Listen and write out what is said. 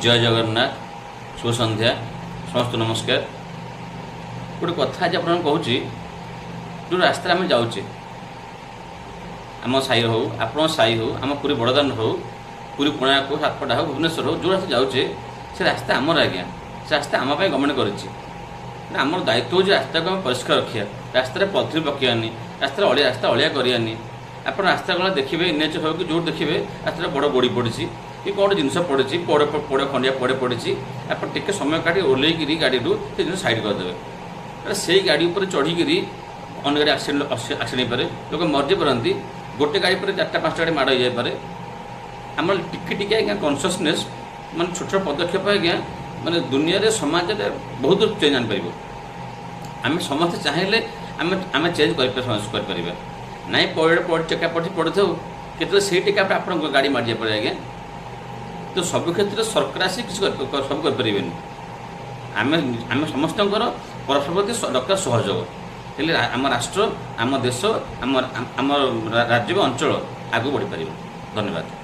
जय जगन्नाथ शुभ संध्या समस्त नमस्कार। गोटे कथा आज आप कहूँ जो रास्ता आम जाऊे आम साई हो आप साई हो आम पूरी बड़दान हो पूरी कोणार्क हो सातपटा हो भुवनेश्वर हो जो रास्ता जाऊे से रास्ता आमर आज्ञा से रास्ता आम गवर्नमेंट कर दायित्व हो रास्ता को परिष्कार रखा रास्तार पथरी पकानी रास्ता अलिया करानी आप रास्ता गला देखिए एनएच हो कि जो देखिए रास्ता बड़ गोड़ी पड़ी कि कौन जिनस पड़ी पड़े खंडिया पड़ी आप टे समय काटी ओल्लैकि गाड़ी से जिन साइड करदे से गाड़ी पर चढ़ीकी अन्य गाड़ी आक्सीडेंट पारे लोक मरजे पारती गोटे गाड़ी पर 4-5 गाड़ी माड़ हो जाए आम टिके आज्ञा कनसीयसनेस माने छोट छोट पदक्षेप आज्ञा माने दुनिया रे समाज रे बहुत चेंज आन पारिबो। आम समस्त चाहिए आम चेंज कर ना पड़ टेका पड़ी था केतले से टेका आप गाड़ी मार जाए आज्ञा तो सब क्षेत्र सरकार आसी किसी सब करें आम समस्त परस्पर प्रति दरकार सहयोग हेल्ले आम राष्ट्र आम देश आम राज्य अंचल आगे बढ़ी पार। धन्यवाद।